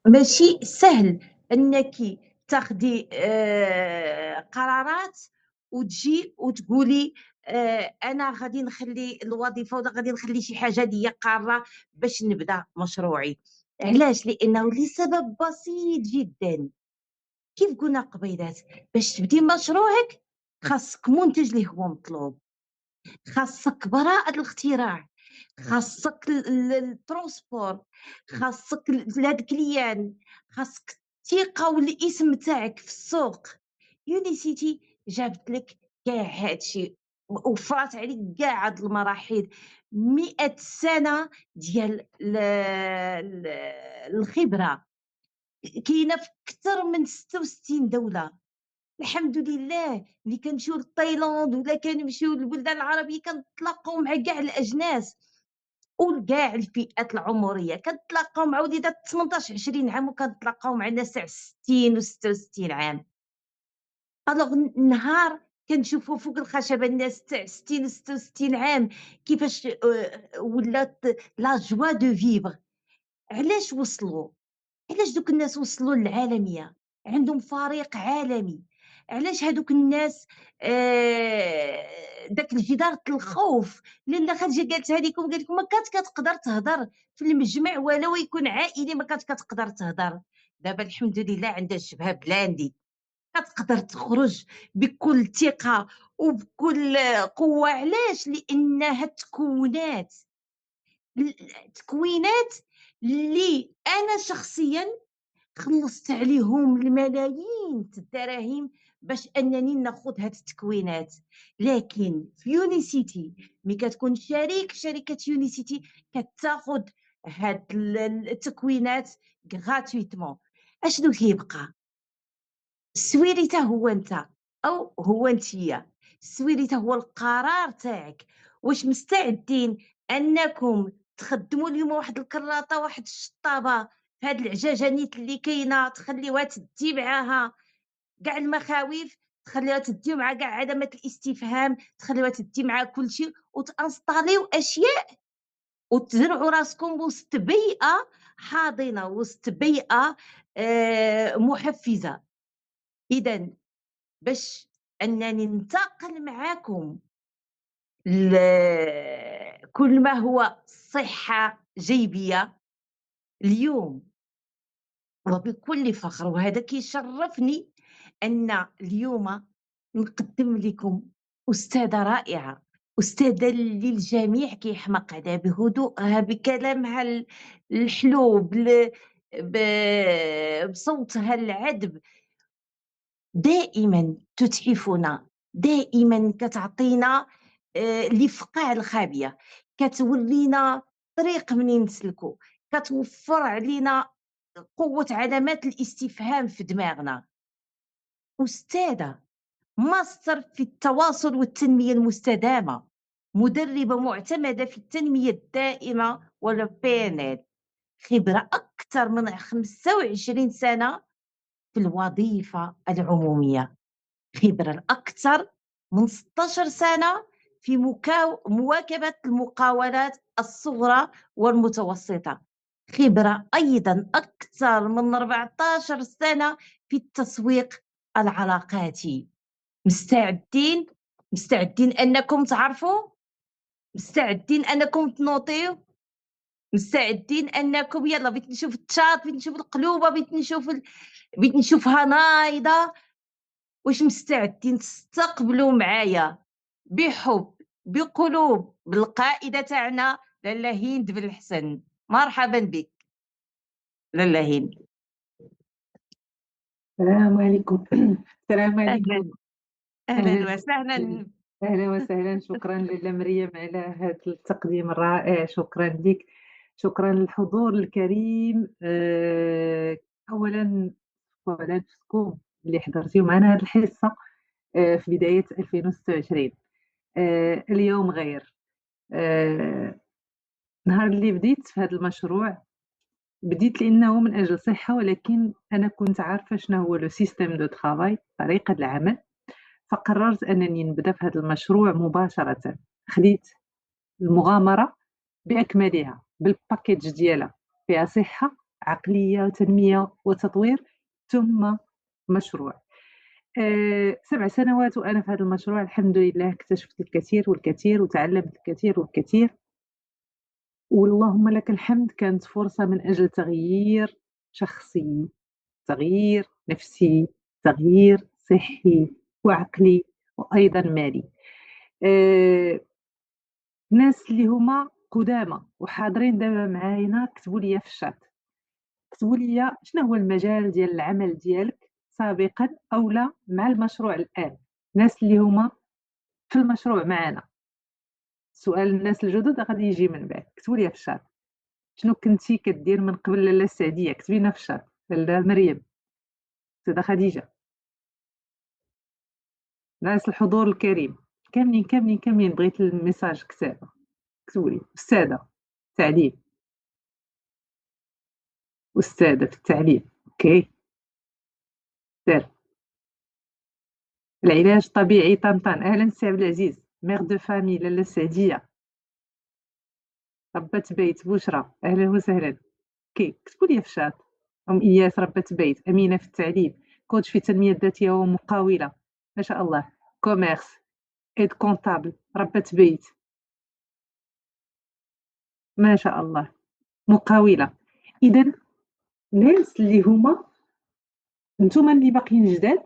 ماشي سهل أنِّك تاخدي قرارات وتجي وتقولي أنا غادي نخلّي الوظيفة ولا غادي نخلّي شي حاجة اللي هي قارة باش نبدا مشروعي. علاش؟ لإنه لسبب بسيط جدًا، كيف قُلنا قبيلات، باش تبدي مشروعك خاصك منتج اللي هو مطلوب، خاصك براءة الاختراع، خاصك الترونسبور، خاصك هاد كليان، خاصك الثقة والاسم تاعك في السوق. Unicity جابت لك كاع هادشي، وفّرات عليك كاع هاد المراحل، 100 سنة ديال ال الخبرة، كاينة في أكتر من 66 دولة. الحمد لله ملي كنمشيو لتايلاند ولا كنمشيو للبلدان العربية كنتلاقاو مع كاع الأجناس وكاع الفئات العمرية، كنتلاقاو مع وليدات 18 20 عام وكنتلاقاو مع ناس تاع 60 و66 عام. ألوغ نهار كنشوفوا فوق الخشبة الناس تاع 60 و66 عام كيفاش ولات لا جوا دو فيفغ. علاش وصلوا؟ علاش دوك الناس وصلوا للعالمية؟ عندهم فريق عالمي. علاش هادوك الناس داك الجدار الخوف لالا خارجة قالتها لكم قالت لكم ما كانت كتقدر تهضر في المجمع ولو يكون عائلي ما كانت كتقدر تهضر. دابا الحمد لله عندها الجبهة بلاندي، كتقدر تخرج بكل ثقة وبكل قوة. علاش؟ لأنها تكوينات اللي أنا شخصيًا خلّصت عليهم الملايين الدراهم باش أنني ناخُد هاد التكوينات. لكن في Unicity ملي كتكون شريك في شركة Unicity كتاخُد هاد التكوينات gratuitement. أشنو كيبقى؟ السويريتة هو أنت أو هو أنتيا، السويريتة هو القرار تاعك. واش مستعدين أنكم تخدموا اليوم واحد الكراطة واحد الشطابة في هاد العجاجانيت اللي كاينة تخليوها تدي معاها كاع المخاوف، تخليوها تدي مع كاع علامات الاستفهام، تخليوها تدي مع كلشي وتانستاليو أشياء وتزرعوا راسكم وسط بيئة حاضنة، وسط بيئة محفزة. إذًا باش أنني ننتقل معاكم كل ما هو صحة جيبية اليوم وبكل فخر، وهذا كيشرفني أن اليوم نقدم لكم أستاذة رائعة، أستاذة اللي الجميع كيحماق عليها بهدوءها بكلامها الحلو بصوتها العذب. دائمًا تتحفنا، دائمًا كتعطينا الإفقاع الخابية، كتورينا طريق منين نسلكو، كتوفر علينا قوة علامات الاستفهام في دماغنا. أستاذة ماستر في التواصل والتنمية المستدامة، مدربة معتمدة في التنمية الدائمة والPNL، خبرة أكثر من 25 سنة في الوظيفة العمومية. خبرة الأكثر من 16 سنة في مواكبة المقاولات الصغرى والمتوسطة. خبرة أيضًا أكثر من 14 سنة في التسويق العلاقاتي. مستعدين؟ مستعدين أنكم تعرفوا؟ مستعدين أنكم تنوضيو؟ مستعدين أنكم يالّا بغيت نشوف التشاط، بغيت نشوف القلوبة، بغيت نشوفها نايضة. واش مستعدين تستقبلوا معايا بحب بقلوب بالقائدة تاعنا لاله هند بن الحسن؟ مرحبا بك لاله هند. السلام عليكم. السلام اهلا عليكم. أهلا اهلا وسهلا. وسهلا. أهلا وسهلا، شكرا لاله مريم على هذا التقديم الرائع، شكرا لك، شكرا للحضور الكريم. أولا على نفسكم اللي حضرتيو معنا هذه الحصة في بداية 2026. اليوم غير. نهار اللي بديت في هذا المشروع بديت لأنه من أجل صحة، ولكن أنا كنت عارفة شنو هو لو سيستيم دو ترافاي، طريقة العمل، فقررت أنني نبدأ في هذا المشروع مباشرة. خديت المغامرة بأكملها بالباكيج ديالها، فيها صحة، عقلية وتنمية وتطوير ثم مشروع. 7 سنوات وأنا في هذا المشروع الحمد لله اكتشفت الكثير والكثير وتعلمت الكثير والكثير، واللهم لك الحمد كانت فرصة من أجل تغيير شخصي، تغيير نفسي، تغيير صحي وعقلي وأيضًا مالي. آآ ناس اللي هُما قُدامى وحاضرين دابا معانا كتبوا لي في الchat، كتبوا لي شنو هو المجال ديال العمل ديالك سابقًا أولا مع المشروع الآن، ناس اللي هُما في المشروع معانا، سؤال الناس الجدد غادي يجي من بعد، كتبوا لي في الchat شنو كنتِ كدير من قبل لاله سعدية؟ كتبي لنا في الchat، لاله مريم، سيدة خديجة، ناس الحضور الكريم، كاملين، كاملين، كاملين بغيت الميساج كتابة، كتبوا لي، أستاذة تعليم، أستاذة في التعليم، أوكي، سير. العلاج الطبيعي طنطان، أهلًا سي عبد العزيز، mère de famille لاله سعدية، ربّة بيت بشرى، أهلًا وسهلًا، كتبوا لي في الشات، إياس ربّة بيت، أمينة في التعليم، كوتش في التنمية الذاتية ومقاولة، ما شاء الله، commerce، aide comptable، ربّة بيت، ما شاء الله، مقاولة، إذًا ناس اللي هُما نتوما اللي باقيين جداد،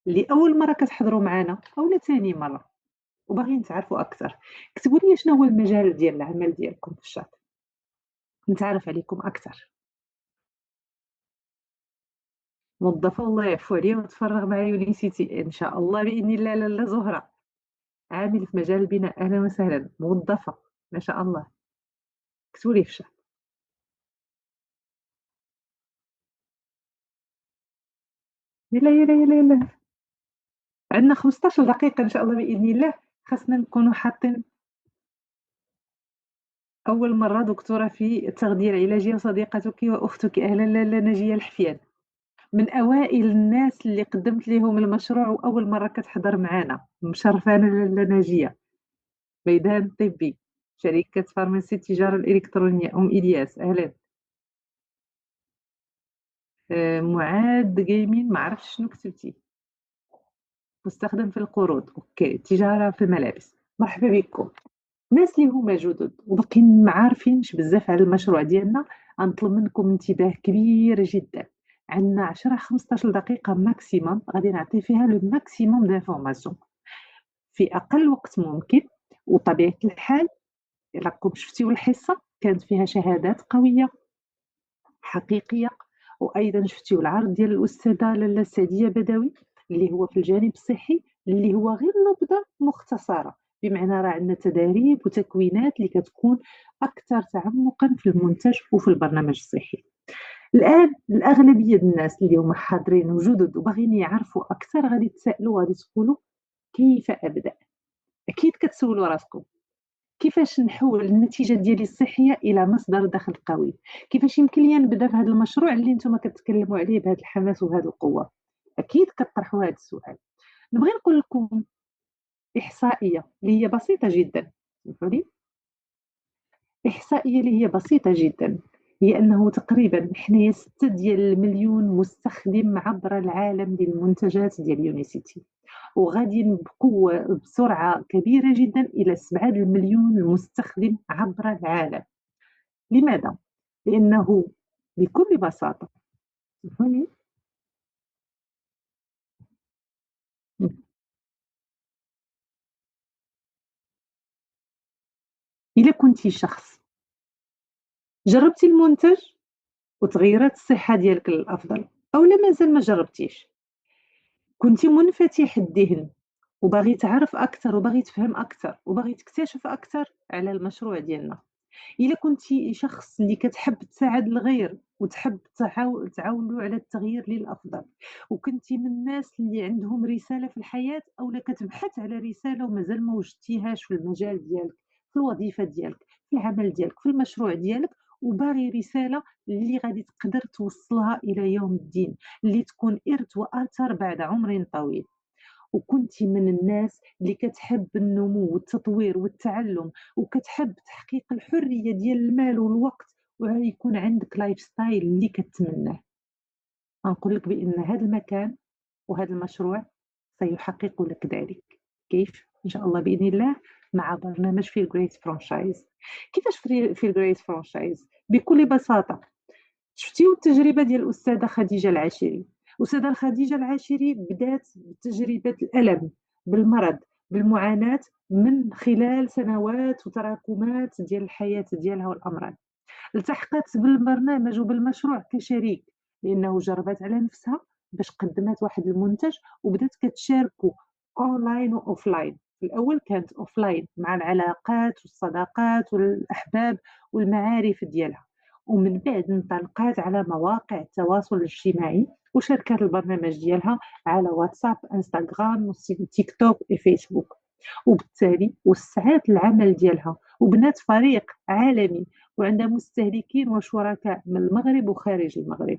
اللي أول مرّة كتحضروا معانا أولا تاني مرّة وباغيين تعرفوا أكثر، كتبوا لي شنو هو المجال ديال العمل ديالكم في الشات. نتعرف عليكم أكثر. موظفة الله يعفو عليها وتفرّغ مع يونيسيتي إن شاء الله بإذن الله لاله زهرة، عامل في مجال البناء، أهلًا وسهلًا، موظفة ما شاء الله، اكتبوا لي في الchat. يلاه، يلاه، يلاه، يلاه، عندنا 15 دقيقة إن شاء الله بإذن الله، خاصنا نكونوا حاطين أول مرة دكتورة في التغذية العلاجية وصديقتك وأختك، أهلًا لاله ناجية الحفيان. من أوائل الناس اللي قدّمت ليهم المشروع وأول مرّة كتحضر معانا، مشرفانا لاله ناجية، ميدان طبي، شركة فارماسي التجارة الإلكترونية، إلياس أهلًا، مُعاد gaming ما عرفتش شنو كتبتِ، مستخدم في القروض، أوكي، تجارة في الملابس، مرحبا بكم. الناس اللي هُما جُدد وباقيين ما عارفينش بزاف على المشروع ديالنا، غنطلب منكم انتباه كبير جدًا، عندنا 10، 15 دقيقة maximum غادي نعطي فيها le maximum d'information في أقل وقت ممكن، وطبيعة الحال راكم شفتيو الحصة كانت فيها شهادات قوية حقيقية، وأيضًا شفتيو العرض ديال الأستاذة لاله سعدية بدوي اللي هو في الجانب الصحي، اللي هو غير نبذة مختصرة، بمعنى راه عندنا تداريب وتكوينات اللي كتكون أكثر تعمقًا في المنتج وفي البرنامج الصحي. الآن الأغلبية د الناس اللي هُما حاضرين وجدد وباغيين يعرفوا أكثر غادي تسائلوا وغادي تقولوا كيف أبدأ؟ أكيد كتسولوا راسكم. كيفاش نحوّل النتيجة ديالي الصحية إلى مصدر دخل قوي؟ كيفاش يمكن ليا نبدا في هذا المشروع اللي نتوما كتكلموا عليه بهذا الحماس وبهذه القوة؟ أكيد كطرحوا هذا السؤال. نبغي نقول لكم إحصائية اللي هي بسيطة جدًا، سمحوا لي، إحصائية اللي هي بسيطة جدًا، هي أنه تقريبًا حنايا 6 ديال المليون مستخدم عبر العالم للمنتجات ديال يونيسيتي. وغادي بقوة بسرعة كبيرة جدًا إلى 7 المليون مستخدم عبر العالم. لماذا؟ لأنه بكل بساطة سامحوني؟ إمم. إلا كنتِ شخص جربتِ المنتج وتغيرت الصحة ديالك للأفضل، أولا مازال ما جربتيش، كنتِ منفتح الذهن وباغي تعرف أكثر وباغي تفهم أكثر وباغي تكتشف أكثر على المشروع ديالنا. إلا كنتِ شخص اللي كتحب تساعد الغير وتحب تعاونوا على التغيير للأفضل، وكنتِ من الناس اللي عندهم رسالة في الحياة أولا كتبحث على رسالة ومازال ما وجدتيهاش في المجال ديالك، في الوظيفة ديالك، في العمل ديالك، في المشروع ديالك، وباغي رسالة اللي غادي تقدر توصّلها إلى يوم الدين، اللي تكون إرث وأثر بعد عمر طويل. وكنتِ من الناس اللي كتحب النمو والتطوير والتعلُّم، وكتحب تحقيق الحرية ديال المال والوقت، ويكون عندك لايف ستايل اللي كتمناه. غنقول لك بان هذا المكان وهذا المشروع سيحقق لك ذلك. كيف؟ ان شاء الله باذن الله مع برنامج فيل جريت فرانشايز. كيفاش فيل جريت فرانشايز؟ بكل بساطه، شفتيو التجربه ديال الاستاذه خديجه العاشري. الاستاذه خديجه العاشري بدات بتجربه الالم، بالمرض، بالمعاناه، من خلال سنوات وتراكمات ديال الحياه ديالها والامراض. التحقت بالبرنامج وبالمشروع كشريك، لانه جربت على نفسها باش قدمت واحد المنتج وبدات كتشاركو اونلاين واوفلاين. في الاول كانت اوفلاين مع العلاقات والصداقات والاحباب والمعارف ديالها، ومن بعد انطلقت على مواقع التواصل الاجتماعي وشاركت البرنامج ديالها على واتساب، انستغرام، تيك توك وفيسبوك. وبالتالي وسعت العمل ديالها وبنات فريق عالمي وعندها مستهلكين وشركاء من المغرب وخارج المغرب.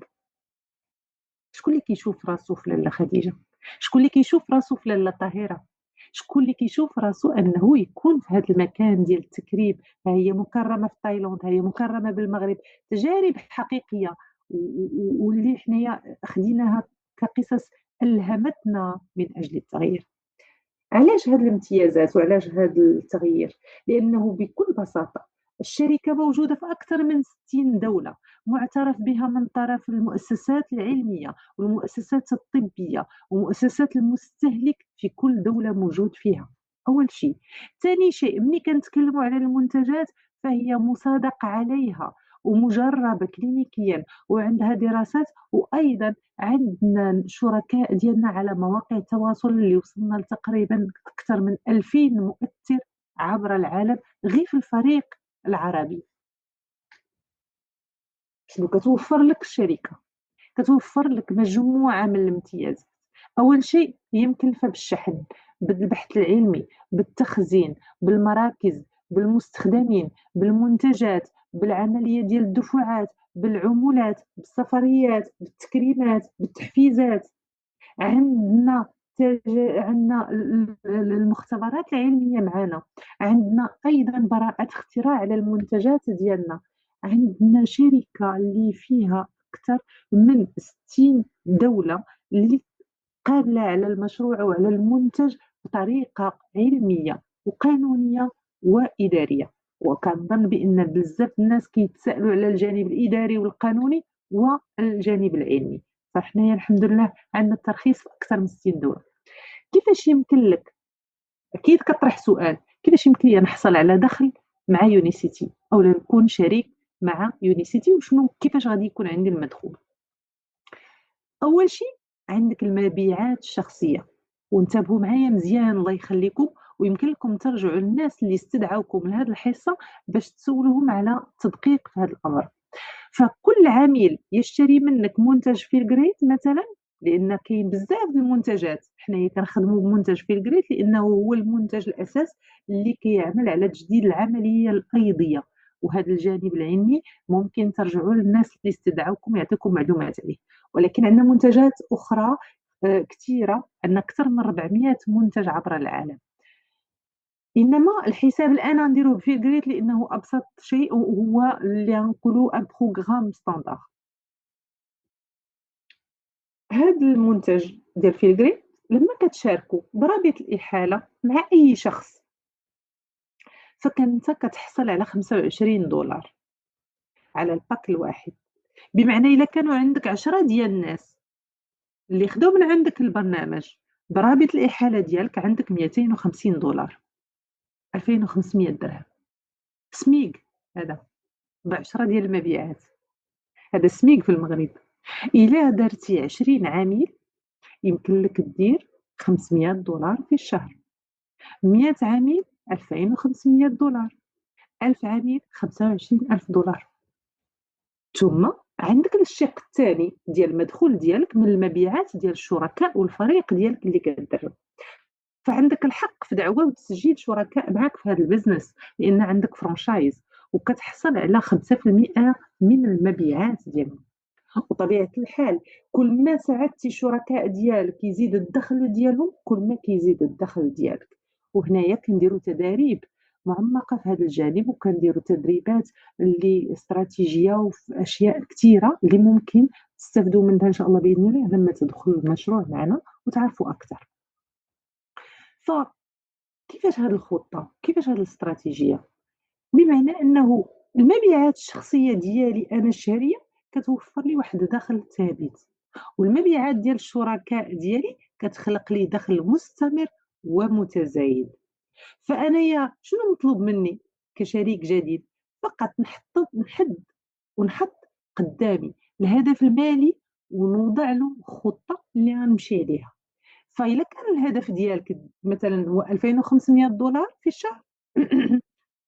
شكون اللي كيشوف راسو في لاله خديجه؟ شكون اللي كيشوف راسو في لاله طاهره؟ شكون اللي كيشوف راسو انه يكون في هذا المكان ديال التكريم؟ ها هي مكرمه في تايلاند، ها هي مكرمه بالمغرب. تجارب حقيقيه واللي حنايا خديناها كقصص الهمتنا من اجل التغيير. علاش هاد الامتيازات وعلاش هاد التغيير؟ لأنه بكل بساطة الشركة موجودة في أكثر من 60 دولة، معترف بها من طرف المؤسسات العلمية والمؤسسات الطبية ومؤسسات المستهلك في كل دولة موجود فيها. أول شيء. ثاني شيء، ملي كنتكلموا على المنتجات فهي مصادق عليها ومجربة كلينيكيا وعندها دراسات، وأيضا عندنا شركاء ديالنا على مواقع التواصل اللي وصلنا لتقريبا أكثر من 2000 مؤثر عبر العالم غير في الفريق العربي. شنو كتوفر لك الشركة؟ كتوفر لك مجموعة من الامتيازات. أول شيء هي مكلفة بالشحن، بالبحث العلمي، بالتخزين، بالمراكز، بالمستخدمين، بالمنتجات، بالعملية ديال الدفعات، بالعمولات، بالسفريات، بالتكريمات، بالتحفيزات. عندنا عندنا المختبرات العلمية معنا، عندنا أيضا براءة اختراع على المنتجات ديالنا، عندنا شركة اللي فيها أكثر من 60 دولة اللي قابلة على المشروع وعلى المنتج بطريقة علمية وقانونية وإدارية. وكنظن بأن بزاف الناس كيتسائلوا على الجانب الإداري والقانوني والجانب العلمي، فحنايا الحمد لله عندنا الترخيص في أكثر من 60 دولة. كيفاش يمكن لك؟ أكيد كطرح سؤال، كيفاش يمكن لي نحصل على دخل مع يونيسيتي أو نكون شريك مع يونيسيتي، وشنو كيفاش غادي يكون عندي المدخول؟ أول شيء عندك المبيعات الشخصية، وانتبهوا معايا مزيان الله يخليكم، ويمكن لكم ترجعوا للناس اللي استدعوكم لهذه الحصة باش تسولوهم على تدقيق في هذا الأمر. فكل عميل يشتري منك منتج فيل جريت مثلا، لان كاين بزاف د المنتجات، حنايا كنخدموا بمنتج فيل جريت لانه هو المنتج الاساس اللي كيعمل على تجديد العمليه الايضيه، وهذا الجانب العلمي ممكن ترجعوا للناس اللي استدعوكم يعطيكم معلومات عليه. ولكن عندنا منتجات اخرى كثيره، عندنا اكثر من 400 منتج عبر العالم. انما الحساب الان نديروه في جريت لانه ابسط شيء، وهو اللي غنقولوا ان بروغرام ستاندار. هذا المنتج ديال فيلغري لما كتشاركوا برابط الاحاله مع اي شخص، فكنت كتحصل على 25 دولار على الباك الواحد. بمعنى الا كانوا عندك 10 ديال الناس اللي خداو من عندك البرنامج برابط الاحاله ديالك، عندك 250 دولار، 2500 درهم. سميق هذا ب10 ديال المبيعات، هذا سميق في المغرب. إلا درتي 20 عميل يمكن لك دير 500 دولار في الشهر، 100 عميل 2500 دولار، 1000 عميل 25000 دولار. ثم عندك الشق الثاني ديال المدخول ديالك من المبيعات ديال الشركاء والفريق ديالك اللي كدرب. فعندك الحق في دعوة وتسجيل شركاء معك في هذا البزنس، لأن عندك فرانشايز وكتحصل على 5% من المبيعات ديالهم. وطبيعة الحال كل ما ساعدتي الشركاء ديالك يزيد الدخل ديالهم، كل ما كيزيد الدخل ديالك. وهنايا كنديروا تداريب معمقه في هذا الجانب، وكنديروا تدريبات اللي استراتيجيه وفي اشياء كثيره اللي ممكن تستافدوا منها ان شاء الله باذن الله لما تدخلوا المشروع معنا وتعرفوا اكثر. فكيفاش هذه الخطه، كيفاش هذه الاستراتيجيه؟ بمعنى انه المبيعات الشخصيه ديالي انا الشهريه كتوفر لي واحد الدخل ثابت، والمبيعات ديال الشركاء ديالي كتخلق لي دخل مستمر ومتزايد. فانايا شنو مطلوب مني كشريك جديد؟ فقط ونحط قدامي الهدف المالي ونوضع له خطه اللي غنمشي عليها. فإلا كان الهدف ديالك مثلا هو $2500 في الشهر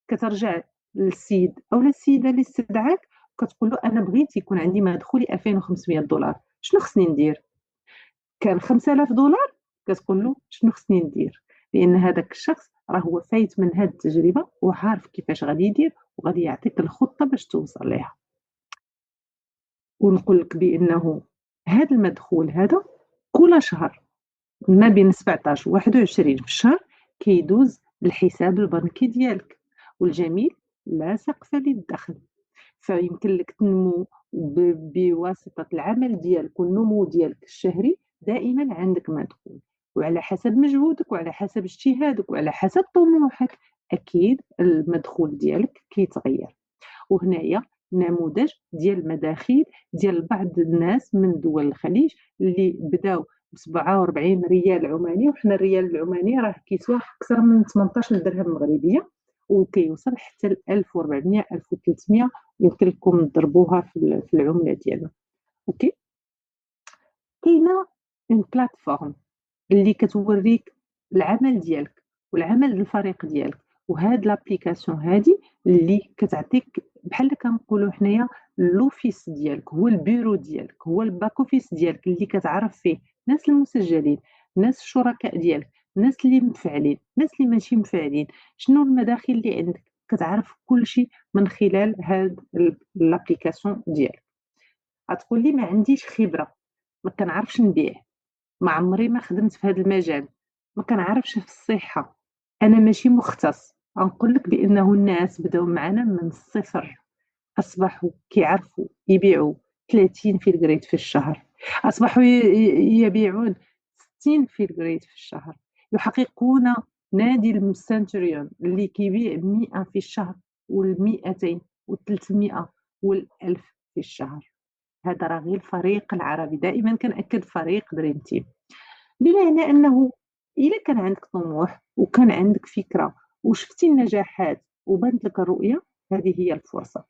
كترجع للسيد او السيده اللي استدعاك كتقول له انا بغيت يكون عندي مدخولي $2500، شنو خصني ندير؟ كان $5000 كتقول له شنو خصني ندير؟ لان هذاك الشخص راه هو فايت من هذه التجربه وعارف كيفاش غادي يدير وغادي يعطيك الخطه باش توصل ليها. ونقول لك بانه هذا المدخول هذا كل شهر ما بين 17 و 21 في الشهر كيدوز للحساب البنكي ديالك، والجميل لا سقف للدخل. فيمكن لك تنمو بواسطة العمل ديالك والنمو ديالك الشهري، دائما عندك مدخول، وعلى حسب مجهودك وعلى حسب اجتهادك وعلى حسب طموحك أكيد المدخول ديالك كيتغير. وهنايا نموذج ديال المداخيل ديال بعض الناس من دول الخليج اللي بداو ب 47 ريال عماني، وحنا الريال العماني راه كيسوى اكثر من 18 درهم مغربيه وكيوصل حتى ل 1400 1300، يمكن لكم تضربوها في العمله ديالنا. اوكي، كاينه اون بلاتفورم اللي كتوريك العمل ديالك والعمل الفريق ديالك، وهاد لابليكاسيون هادي اللي كتعطيك بحال كنقولوا حنايا لوفيس ديالك، هو البيرو ديالك، هو الباك اوفيس ديالك اللي كتعرف فيه الناس المسجلين، الناس الشركاء ديالك، الناس اللي متفاعلين، الناس اللي ماشي متفاعلين، شنو المداخل اللي عندك، كتعرف كل شيء من خلال هاد لابليكاسيون ديالك. غتقول لي ما عنديش خبره، ما كنعرفش نبيع، ما عمري ما خدمت في هذا المجال، ما كنعرفش في الصحة، أنا ماشي مختص. غنقول لك بأنه الناس بداو معنا من الصفر، أصبحوا كيعرفوا يبيعوا 30 فيلغريت في الشهر، أصبحوا يبيعون 60 فيلغريت في الشهر، يحققون نادي المستنتريون اللي كيبيع 100 في الشهر وال200 و300 وال1000 في الشهر. هذا راه غير الفريق العربي، دائما كنأكد فريق دريم تيم. بمعنى انه الا كان عندك طموح وكان عندك فكره وشفتي النجاحات وبانت لك الرؤيه، هذه هي الفرصه.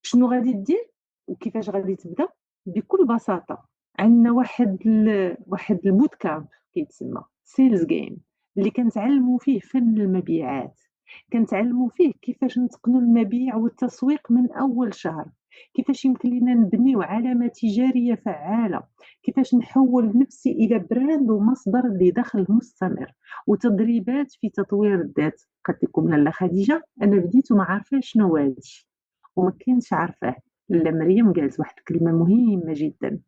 شنو غادي دير وكيفاش غادي تبدا؟ بكل بساطه عندنا واحد البوت كامب كيتسمى سيلز جيم، اللي كنتعلموا فيه فن المبيعات، كنتعلموا فيه كيفاش نتقنوا المبيع والتسويق من اول شهر، كيفاش يمكن لنا نبنيو علامه تجاريه فعاله، كيفاش نحول نفسي الى براند ومصدر لدخل مستمر، وتدريبات في تطوير الذات. قد لكم لاله خديجه انا بديت وما عارفه شنو هو هادشي وما كنتش عارفاه. لا مريم قالت واحد الكلمه مهمه جدا،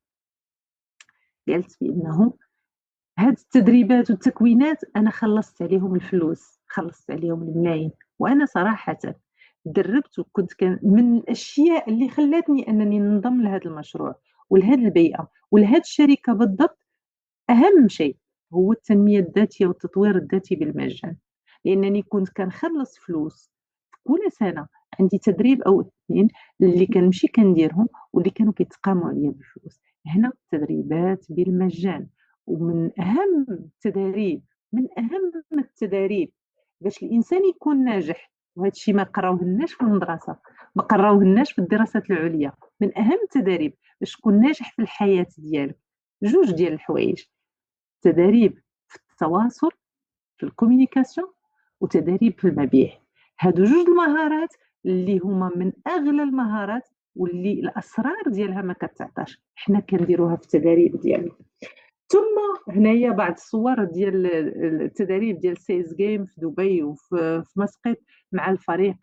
قالت بانه هاد التدريبات والتكوينات انا خلصت عليهم الفلوس، خلصت عليهم الملايين، وانا صراحه دربت وكنت من الاشياء اللي خلاتني انني ننضم لهذا المشروع ولهذه البيئه ولهذه الشركه بالضبط. اهم شيء هو التنميه الذاتيه والتطوير الذاتي بالمجان، لانني كنت كنخلص فلوس كل سنه، عندي تدريب او اثنين اللي كنمشي كنديرهم واللي كانوا كيتقاموا عليا بالفلوس. هنا تدريبات بالمجان، ومن اهم التدريب، من اهم التدريب باش الانسان يكون ناجح، وهذا الشيء ما قراوهناش في المدرسه، ما قراوهناش في الدراسات العليا، من اهم التدريب باش تكون ناجح في الحياه ديالك جوج ديال الحوايج: تدريب في التواصل في الكوميونيكاسيون، وتدريب في المبيع. هادو جوج المهارات اللي هما من اغلى المهارات واللي الاسرار ديالها ما كتعطاش، حنا كنديروها في التدريب ديالنا. ثم هنايا بعض الصور ديال التدريب ديال سيلز جيم في دبي وفي مسقط مع الفريق،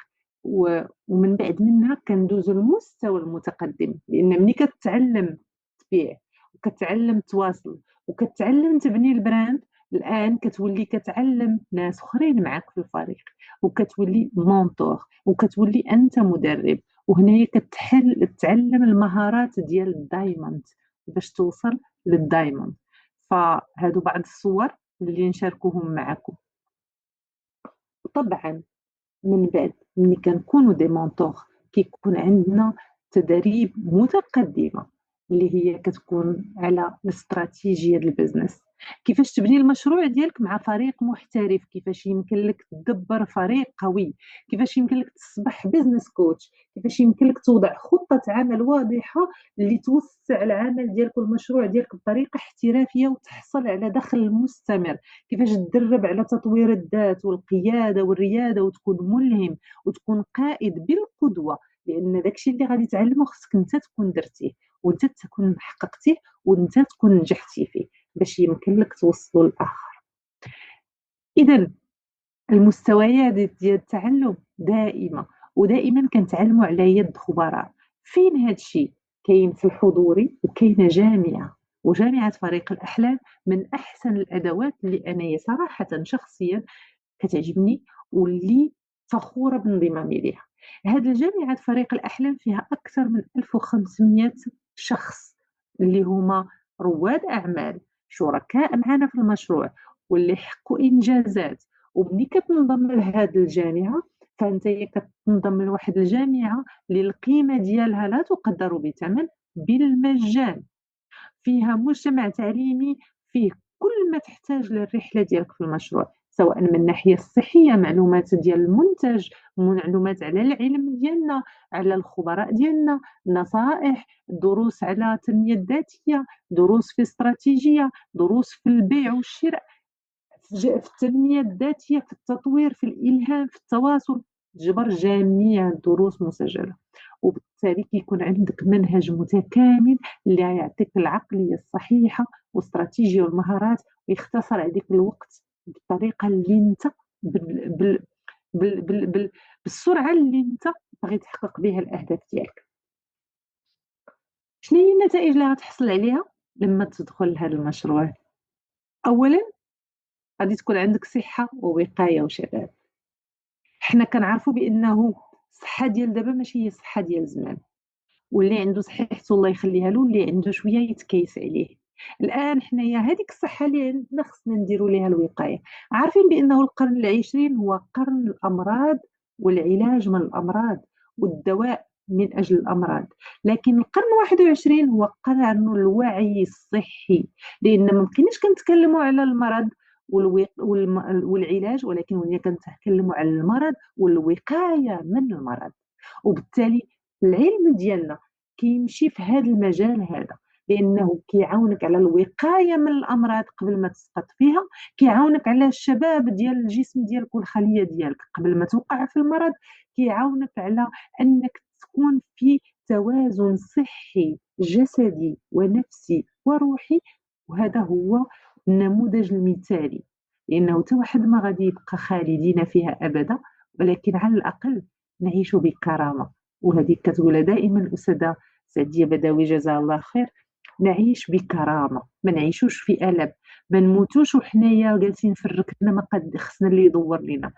ومن بعد منها كندوزو المستوى المتقدم، لان ملي كتعلم تبيع وكتعلم تواصل وكتعلم تبني البراند الان كتولي كتعلم ناس اخرين معك في الفريق، وكتولي مونتور، وكتولي انت مدرب. وهنايا كتعلم المهارات ديال الدايموند باش توصل للدايموند. فهادو بعض الصور اللي نشاركوهم معكم. طبعا من بعد ملي كنكونوا دي مونتور كيكون عندنا تدريب متقدمه اللي هي كتكون على الاستراتيجيه ديال البزنس، كيفاش تبني المشروع ديالك مع فريق محترف، كيفاش يمكن لك تدبر فريق قوي، كيفاش يمكن لك تصبح بزنس كوتش، كيفاش يمكن لك توضع خطه عمل واضحه اللي توسع العمل ديالك والمشروع ديالك بطريقه احترافيه وتحصل على دخل مستمر، كيفاش تدرب على تطوير الذات والقياده والرياده وتكون ملهم وتكون قائد بالقدوه، لان داكشي اللي غادي تعلمه خصك انت تكون درتيه وانت تكون حققتيه وانت تكون نجحتي فيه باش يمكن لك توصلوا للاخر. اذا المستويات ديال التعلم دائمه ودائما كنتعلموا على يد خبراء. فين هذا الشيء؟ كاين في الحضوري، وكاينه جامعه، وجامعه فريق الاحلام من احسن الادوات اللي انا صراحه شخصيا كتعجبني واللي فخوره بانضمامي ليها. هذه الجامعه فريق الاحلام فيها اكثر من 1500 شخص اللي هما رواد اعمال شركاء معنا في المشروع واللي حققوا انجازات. وملي كتنضم لهذه الجامعه فانت كتنضم لواحد الجامعه اللي القيمه ديالها لا تقدر بثمن، بالمجان. فيها مجتمع تعليمي فيه كل ما تحتاج للرحلة ديالك في المشروع، سواء من الناحية الصحية، معلومات ديال المنتج، معلومات على العلم ديالنا، على الخبراء ديالنا، نصائح، دروس على التنمية الذاتية، دروس في استراتيجية، دروس في البيع والشراء، في التنمية الذاتية، في التطوير، في الإلهام، في التواصل، تجبر جميع الدروس مسجلة. وبالتالي كيكون عندك منهج متكامل اللي يعطيك العقلية الصحيحة واستراتيجية والمهارات ويختصر عليك الوقت بالطريقة اللي انت بال بال بال بال بال بالسرعة اللي انت باغي تحقق بها الأهداف ديالك. شنو هي النتائج اللي غتحصل عليها لما تدخل لهذا المشروع؟ أولا غادي تكون عندك صحة ووقاية وشباب. حنا كنعرفوا بأنه الصحة ديال دابا ماشي هي الصحة ديال زمان، واللي عنده صحيحته الله يخليها له، اللي عنده شويه يتكيس عليه. الان حنايا هذيك الصحه اللي عندنا خصنا نديروا ليها الوقايه. عارفين بانه القرن العشرين هو قرن الامراض والعلاج من الامراض والدواء من اجل الامراض، لكن القرن 21 هو قرن الوعي الصحي، لان ما بقيناش كنتكلموا على المرض والعلاج، ولكن ولينا كنتكلموا على المرض والوقايه من المرض. وبالتالي العلم ديالنا كيمشي في هذا المجال هذا، لانه كيعاونك على الوقايه من الامراض قبل ما تسقط فيها، كيعاونك على الشباب ديال الجسم ديالك والخليه ديالك قبل ما توقع في المرض، كيعاونك على انك تكون في توازن صحي جسدي ونفسي وروحي. وهذا هو النموذج المثالي، لانه حتى واحد ما غادي يبقى خالدين فيها ابدا، ولكن على الاقل نعيش بكرامه. وهذه كتقولها دائما الأستاذة سعدية بدوي جزاها الله خير: نعيش بكرامة، ما نعيشوش في ألم، ما نموتوش وحنايا جالسين في الركنة ما قد خصنا اللي يدور لنا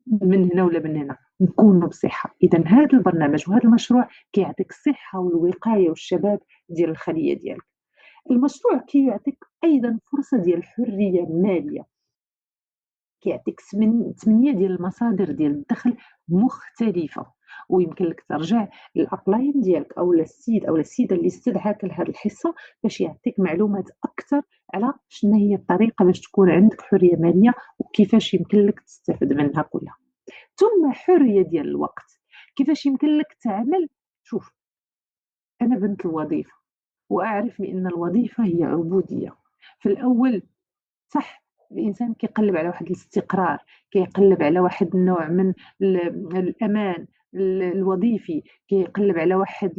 من هنا ولا من هنا، نكونوا بصحة. إذا هذا البرنامج وهذا المشروع كيعطيك الصحة والوقاية والشباب ديال الخلية ديالك. المشروع كيعطيك أيضا فرصة ديال الحرية المالية، كيعطيك 8 ديال المصادر ديال الدخل مختلفه، ويمكن لك ترجع للابلاين ديالك او للسيد او السيده اللي استدعاك لهذه الحصه باش يعطيك معلومات اكثر على شنو هي الطريقه باش تكون عندك حريه ماليه وكيفاش يمكن لك تستفد منها كلها. ثم حريه ديال الوقت، كيفاش يمكن لك تعمل. شوف، انا بنت الوظيفه واعرف بان الوظيفه هي عبوديه. في الاول صح الانسان كيقلب على واحد الاستقرار، كيقلب على واحد النوع من الامان الوظيفي، كيقلب على واحد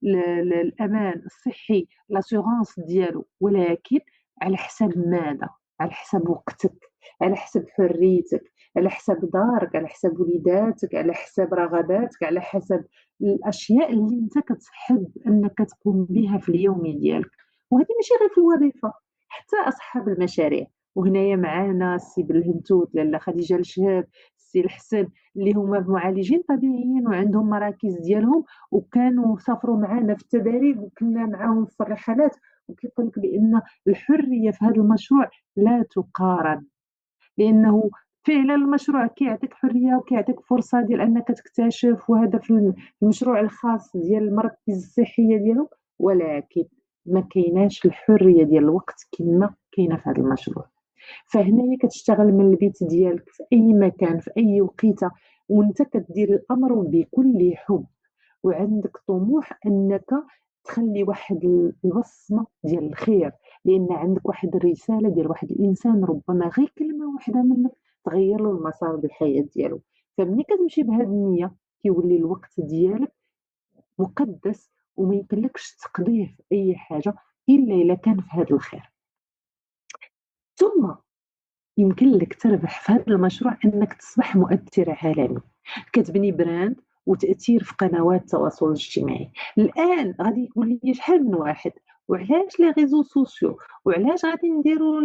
الامان الصحي، لاسيغونس ديالو، ولكن على حساب ماذا؟ على حساب وقتك، على حساب حريتك، على حساب دارك، على حساب وليداتك، على حساب رغباتك، على حساب الاشياء اللي انت كتحب انك تقوم بها في اليوم ديالك. وهذه ماشي غير في الوظيفه، حتى أصحاب المشاريع وهنايا معانا السي بالهنتوت، لاله خديجه الشهاب، السي الحسن، اللي هما معالجين طبيعيين وعندهم مراكز ديالهم، وكانوا سافروا معنا في التدريب وكنا معاهم في الرحلات. وكيقول لك بان الحريه في هذا المشروع لا تقارن، لانه فعلا المشروع كيعطيك حريه وكيعطيك فرصه ديال انك تكتشف، وهذا في المشروع الخاص ديال المراكز الصحيه ديالهم، ولكن ما كايناش الحريه ديال الوقت كما كاينه في هذا المشروع. فهنايا كتشتغل من البيت ديالك في اي مكان في اي وقيته، وانت كدير الامر بكل حب، وعندك طموح انك تخلي واحد البصمه ديال الخير، لان عندك واحد الرساله ديال واحد الانسان ربما غير كلمه واحده منك تغير له المسار ديال الحياه ديالو. فملي كتمشي بهذه النيه كيولي الوقت ديالك مقدس، وما يمكنلكش تقضيه في اي حاجه الا كان في هذا الخير. ثم يمكن لك تربح في هذا المشروع انك تصبح مؤثر عالمي، كتبني براند وتاثير في قنوات التواصل الاجتماعي. الان غادي يقول لي شحال من واحد، وعلاش لي ريزو سوسيو، وعلاش غادي نديروا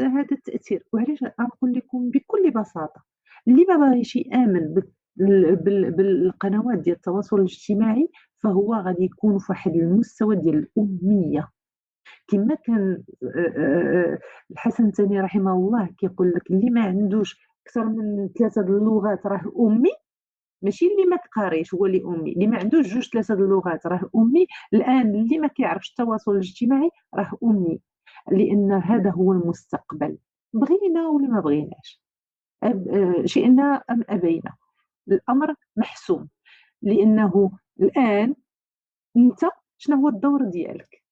هذا التاثير، وعلاش نقول لكم بكل بساطه، اللي ما باغيش يامن بالقنوات ديال التواصل الاجتماعي فهو غادي يكون في واحد المستوى ديال الاميه. كما كان الحسن الثاني رحمه الله كيقول لك اللي ما عندوش اكثر من 3 اللغات راه امي، ماشي اللي ما كقاريش هو اللي امي، اللي ما عندوش 2 3 اللغات راه امي. الان اللي ما كيعرفش التواصل الاجتماعي راه امي، لان هذا هو المستقبل، بغينا ولا ما بغيناش، شئنا ام ابينا، الامر محسوم. لانه الان انت شنو هو الدور ديالك،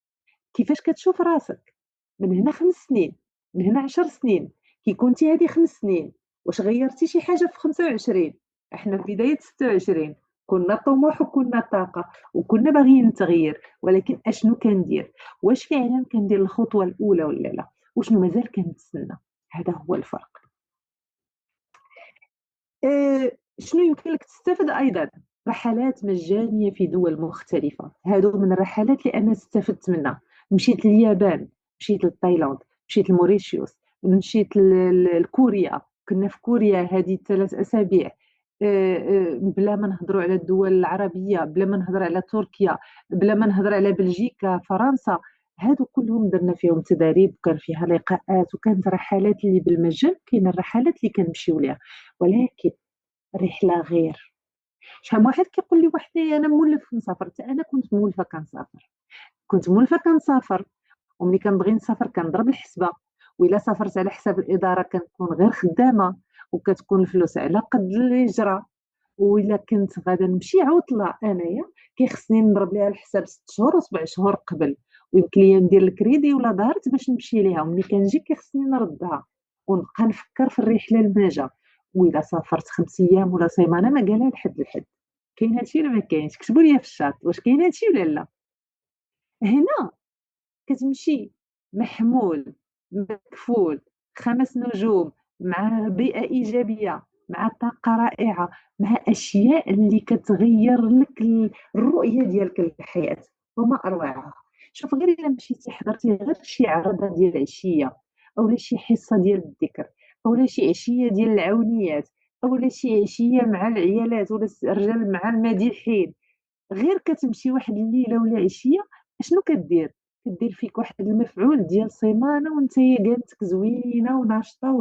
كيفاش كتشوف راسك من هنا 5 سنين، من هنا 10 سنين، كي كنتي هذه 5 سنين واش غيرتي شي حاجه في 25؟ احنا في بدايه 26 كنا طموح وكنا طاقه وكنا باغيين التغيير، ولكن اشنو كندير؟ واش فعلا كندير الخطوه الاولى ولا لا؟ وشنو مازال كنتسنى؟ هذا هو الفرق. شنو يمكن لك تستفد ايضا؟ رحلات مجانيه في دول مختلفه، هادو من الرحلات اللي انا استفدت منها. مشيت لليابان، مشيت لتايلاند، مشيت لموريشيوس، مشيت لكوريا، كنا في كوريا هذه 3 اسابيع. بلا ما نهضروا على الدول العربيه، بلا ما نهضر على تركيا، بلا ما نهضر على بلجيكا، فرنسا، هادو كلهم درنا فيهم تدريب وكان فيها لقاءات وكانت رحلات اللي بالمجان. كاين الرحلات اللي كنمشيو ليها، ولكن رحله غير. شحال من واحد كيقول لي وحدي انا مولف نسافر، حتى انا كنت مولفه كنسافر، كنت مولفه كنسافر، وملي كنبغي نسافر كنضرب الحسبه، وإلا سافرت على حساب الاداره كنكون غير خدامه وكتكون الفلوس على قد الهجره. وإلا كنت غادا نمشي عطله انايا كيخصني نضرب ليها الحساب 6 شهور و7 شهور قبل، ويمكن لي ندير الكريدي ولا ظهرت باش نمشي ليها، وملي كنجي كيخصني نردها ونبقى نفكر في الرحله الماجا. وإلا سافرت 5 ايام ولا سيمانه ما قالها لحد لحد. كاين هادشي ولا ما كاينش؟ كتبوا لي في الشات واش كاين هادشي ولا لا. هنا كتمشي محمول مكفول 5 نجوم، مع بيئة إيجابية، مع طاقة رائعة، مع أشياء اللي كتغير لك الرؤية ديالك للحياة، وما أروعها. شوف غير إلا مشيتي حضرتي غير شي عرضة ديال عشية، أو شي حصة ديال الذكر، أو شي عشية ديال العونيات، أو شي عشية مع العيالات ولا الرجال مع المديحين، غير كتمشي واحد الليله ولا عشيه، اشنو كدير؟ كدير فيك واحد المفعول ديال سيمانه وانت جالتك زوينه وناشطه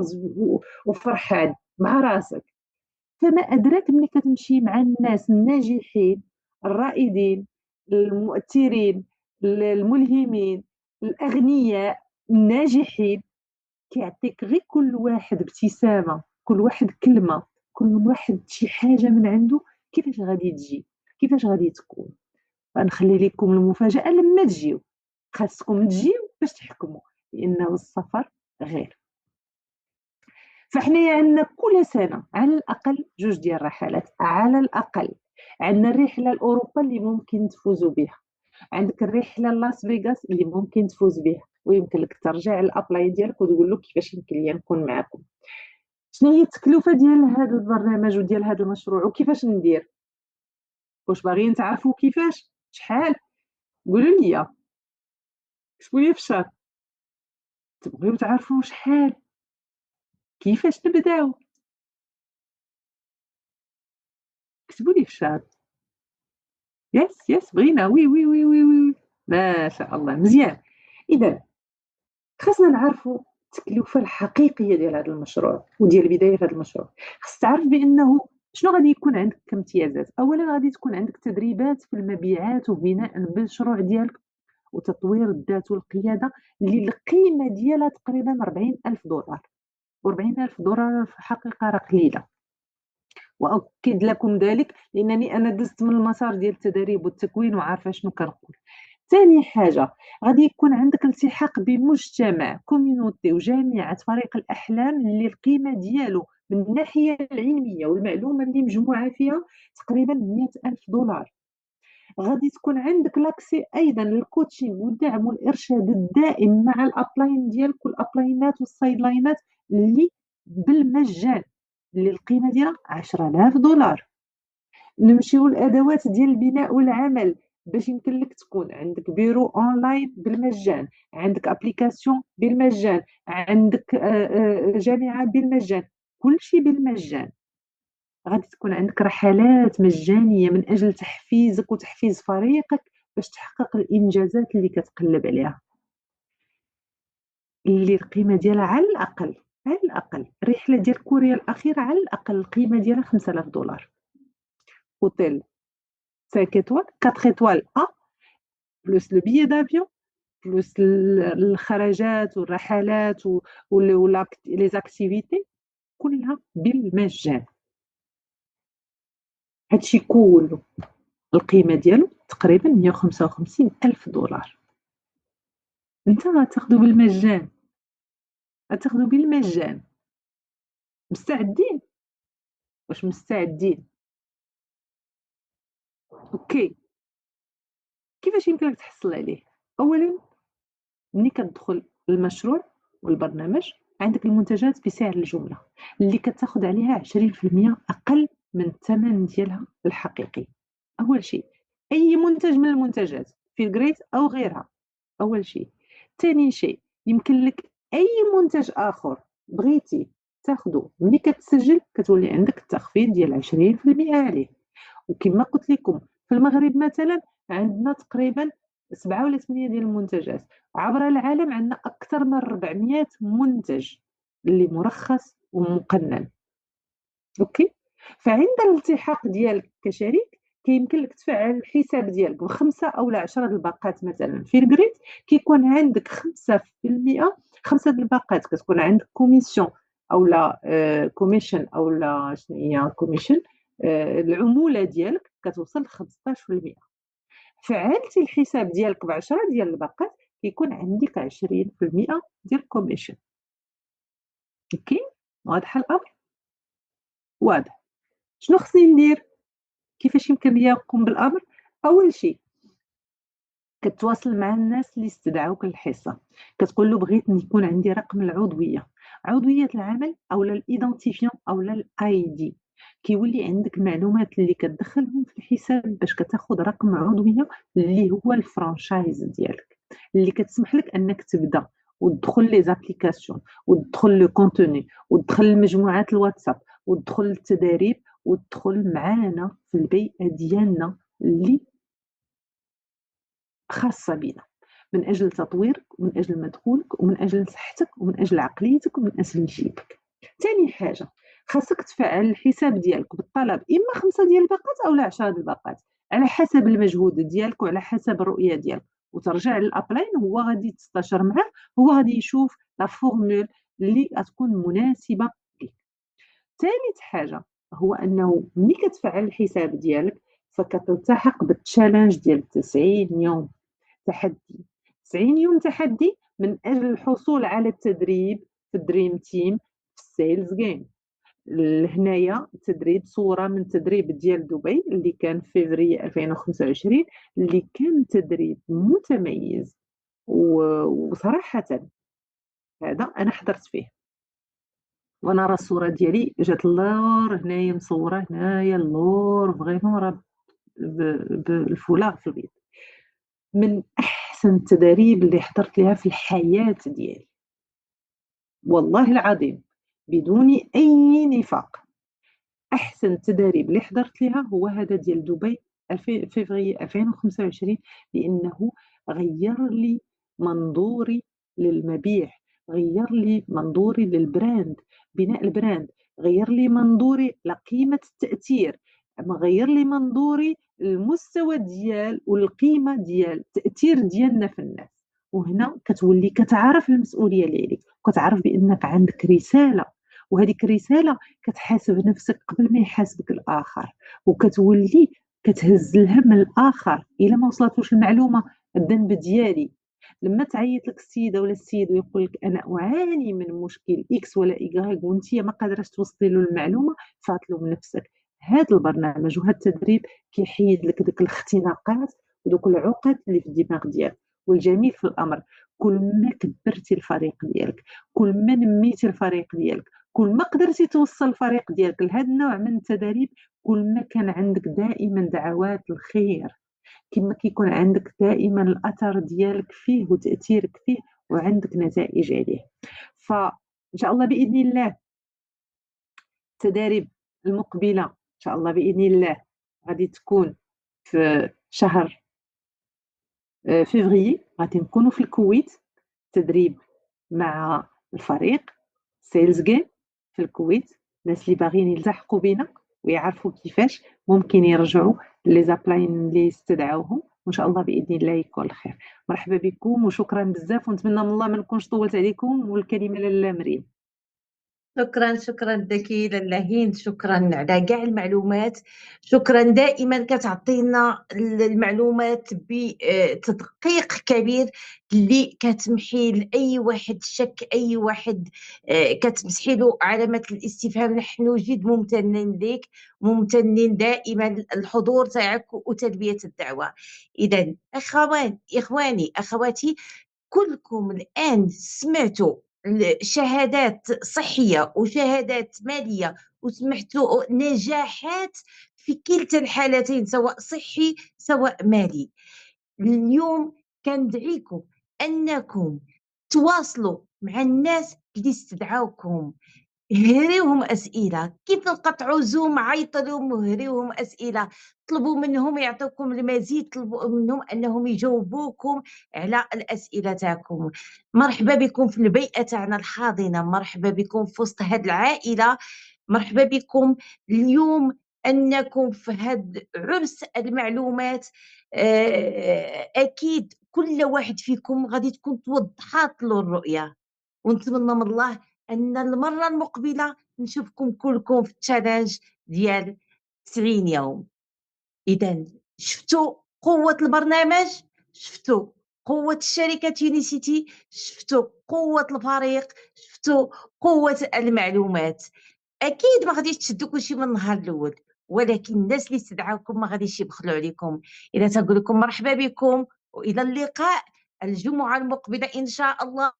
وفرحان مع راسك. فما ادراك ملي كتمشي مع الناس الناجحين الرائدين المؤثرين الملهمين الاغنياء الناجحين، كيعطيك غير كل واحد ابتسامه، كل واحد كلمه، كل واحد شي حاجه من عنده، كيفاش غادي تجي، كيفاش غادي تكون. غنخلي لكم المفاجأة لما تجيو، خاصكم تجيو باش تحكموا، لأنه السفر غير. فحنايا عندنا كل سنة على الأقل 2 ديال الرحلات، على الأقل. عندنا الرحلة لأوروبا اللي ممكن تفوزوا بها، عندك الرحلة لاس فيغاس اللي ممكن تفوز بها، ويمكن لك ترجع الابلاي ديالك وتقول له كيفاش يمكن لي نكون معكم، شنو هي التكلفة ديال هذا البرنامج وديال هذا المشروع، وكيفاش ندير. واش باغيين تعرفوا كيفاش شحال؟ قولوا لي، كتبوا لي في الشات. تبغيو تعرفوا شحال، كيفاش نبداو؟ كتبوا لي في الشات. يس بغينا، وي وي وي وي وي، ما شاء الله مزيان. اذا خاصنا نعرفوا التكلفه الحقيقيه ديال هذا المشروع وديال بدايه هذا المشروع. خاص تعرف بانه شنو غادي يكون عندك كامتيازات. اولا غادي تكون عندك تدريبات في المبيعات وبناء المشروع ديالك وتطوير الذات والقياده اللي القيمه ديالها تقريبا 40,000 دولار. و40,000 دولار في الحقيقه راه قليله، واؤكد لكم ذلك لانني انا دزت من المسار ديال التدريب والتكوين وعارفه شنو كنقول. ثاني حاجه غادي يكون عندك التحاق بمجتمع كوميونيتي وجامعه فريق الاحلام اللي القيمه ديالو من الناحيه العلميه والمعلومه اللي مجموعه فيها تقريبا 100,000 دولار. غادي تكون عندك لاكسي ايضا للكوتشينغ والدعم والارشاد الدائم مع الابلاين ديالك والابلاينات والسايدلاينات اللي بالمجان، اللي القيمه ديالها 10,000 دولار. نمشيو للادوات ديال البناء والعمل باش يمكن لك تكون عندك بيرو اونلاين بالمجان، عندك ابليكاسيون بالمجان، عندك جامعه بالمجان، كل شيء بالمجان. غادي تكون عندك رحلات مجانيه من اجل تحفيزك وتحفيز فريقك باش تحقق الانجازات اللي كتقلب عليها، اللي القيمه ديالها على الاقل الرحله ديال كوريا الاخيره على الاقل القيمه ديالها 5,000 دولار. اوتيل 5 étoiles 4 étoiles A بلس لو بيي دافيون بلس الخرجات والرحلات لي زاكتيفيتي كلها بالمجان. هادشي كله القيمه ديالو تقريبا 155,000 دولار. انت غتاخدو بالمجان، غتاخدو بالمجان. مستعدين؟ واش مستعدين؟ اوكي. كيفاش يمكن لك تحصل عليه؟ اولا ملي كتدخل المشروع والبرنامج عندك المنتجات بسعر الجمله اللي كتاخد عليها 20% اقل من الثمن ديالها الحقيقي. اول شيء اي منتج من المنتجات في الجريت او غيرها، اول شيء. ثاني شيء يمكن لك اي منتج اخر بغيتي تاخده ملي كتسجل كتولي عندك التخفيض ديال 20% عليه. وكما قلت لكم في المغرب مثلا عندنا تقريبا 7 ولا 8 ديال المنتجات، عبر العالم عندنا اكثر من 400 منتج اللي مرخص ومقنن. اوكي. فعند الالتحاق ديالك كشريك كيمكن لك تفعل الحساب ديالك بخمسه او 10 الباقات. مثلا في الجريد كيكون عندك 5%، 5 الباقات كتكون عندك كوميسيون او لا كوميشن او لا شنو هي كوميشن، العموله ديالك كتوصل ل 15%. فعلتي الحساب ديالك ب10 ديال الباقات كيكون عندك 20% ديال الكوميشن. اوكي. واضح الامر؟ واضح. شنو خصني ندير؟ كيفاش يمكن ليا نقوم بالامر؟ اول شيء كتواصل مع الناس اللي استدعوك للحصه، كتقول له بغيت يكون عندي رقم العضويه، عضويه العمل او الايدنتيفيون او الاي دي. كيولي عندك المعلومات اللي كتدخلهم في الحساب باش كتاخذ رقم عضويه اللي هو الفرانشايز ديالك، اللي كتسمح لك انك تبدا وتدخل لي زابليكاسيون وتدخل لو كونتوني وتدخل لمجموعات الواتساب وتدخل للتداريب وتدخل معانا في البيئه ديالنا اللي خاصه بنا من اجل تطويرك ومن اجل مدخولك ومن اجل صحتك ومن اجل عقليتك ومن اجل جيبك. ثاني حاجه خاصك تفعل الحساب ديالك بالطلب، اما 5 ديال الباقات او 10 ديال الباقات على حسب المجهود ديالك وعلى حسب الرؤيه ديالك. وترجع للابلاين هو غادي تستشر معاه، هو غادي يشوف لا فورمول اللي غتكون مناسبه لك. ثالث حاجه هو انه ملي كتفعل الحساب ديالك فكتلتحق بالتشالنج ديال 90 يوم تحدي. 90 يوم تحدي من اجل الحصول على التدريب في الدريم تيم في السيلز جيم. هنايا تدريب صوره من التدريب ديال دبي اللي كان في فبراير 2025 اللي كان تدريب متميز وصراحه هذا انا حضرت فيه وانا راه الصوره ديالي جات اللور هنايا مصوره هنايا اللور فريمون راه بالفولاغ في البيض. من احسن التدريب اللي حضرت لها في الحياه ديالي. والله العظيم بدون أي نفاق، احسن تدريب اللي حضرت لها هو هذا ديال دبي فيفري 2025، لانه غير لي منظوري للمبيع، غير لي منظوري للبراند، بناء البراند، غير لي منظوري لقيمة التأثير، غير لي منظوري المستوى ديال والقيمة ديال التأثير ديالنا في الناس. وهنا كتولي كتعرف المسؤولية اللي عليك، وكتعرف بأنك عندك رسالة، وهذيك الرسالة كتحاسب نفسك قبل ما يحاسبك الآخر، وكتولي كتهز الهم الآخر إلا ما وصلتوش المعلومة. الذنب ديالي لما تعيط لك السيدة ولا السيد ويقول لك أنا أعاني من مشكل إكس ولا إيكغيك وأنت ما قادرة توصلي له المعلومة، فاطلب نفسك. هذا البرنامج وهذا التدريب كيحيد لك ديك الاختناقات ودوك العقد اللي في الدماغ ديالك. والجميل في الأمر كل ما كبرتي الفريق ديالك، كل ما نميتي الفريق ديالك، كل ما قدرتي توصل الفريق ديالك لهذا النوع من التدريب، كل ما كان عندك دائما دعوات الخير، كما كيكون عندك دائما الاثر ديالك فيه وتاثيرك فيه وعندك نتائج عليه. فان شاء الله باذن الله التدريب المقبله ان شاء الله باذن الله غادي تكون في شهر فيفري، غادي نكونوا في الكويت تدريب مع الفريق سيلز جيم في الكويت. الناس اللي باغيين يلتحقوا بنا ويعرفوا كيفاش ممكن يرجعوا لي زابلاين اللي استدعوهم، وان شاء الله باذن الله يكون الخير. مرحبا بكم وشكرا بزاف، ونتمنى من الله ما نكونش طولت عليكم، والكلمه لله مريم. شكرا لك لاله هند، شكرا على كاع المعلومات، شكرا دائما كتعطينا المعلومات بتدقيق كبير اللي كتمحي لاي واحد الشك، اي واحد كتمسحي له علامه الاستفهام. نحن جد ممتنين لك، ممتنين دائما الحضور تاعك وتلبيه الدعوه. اذا اخواني اخواتي، كلكم الآن سمعتوا شهادات صحية وشهادات مالية، وسمعتوا نجاحات في كلتا الحالتين، سواء صحي سواء مالي. اليوم كندعيكم أنكم تواصلوا مع الناس اللي استدعوكم، هريوهم اسئله، كيف نقطعوا زوم عيطوا لهم وهريوهم اسئله، طلبوا منهم يعطوكم المزيد، طلبوا منهم انهم يجاوبوكم على الاسئله تاعكم. مرحبا بكم في البيئه تاعنا الحاضنه، مرحبا بكم في وسط هذه العائله، مرحبا بكم اليوم انكم في هذا عرس المعلومات. اكيد كل واحد فيكم غادي تكون توضحات له الرؤيه، ونتمنى من الله ان المره المقبله نشوفكم كلكم في التشالنج ديال 90 يوم. اذا شفتوا قوه البرنامج، شفتوا قوه الشركه يونيسيتي، شفتوا قوه الفريق، شفتوا قوه المعلومات. اكيد ما غاديش تشدوا كلشي من النهار الاول، ولكن الناس اللي استدعاوكم ما غاديش يبخلوا عليكم. اذا تنقول لكم مرحبا بكم والى اللقاء الجمعه المقبله ان شاء الله،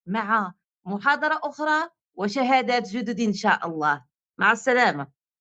مع محاضره اخرى وشهادات جدد ان شاء الله. مع السلامه.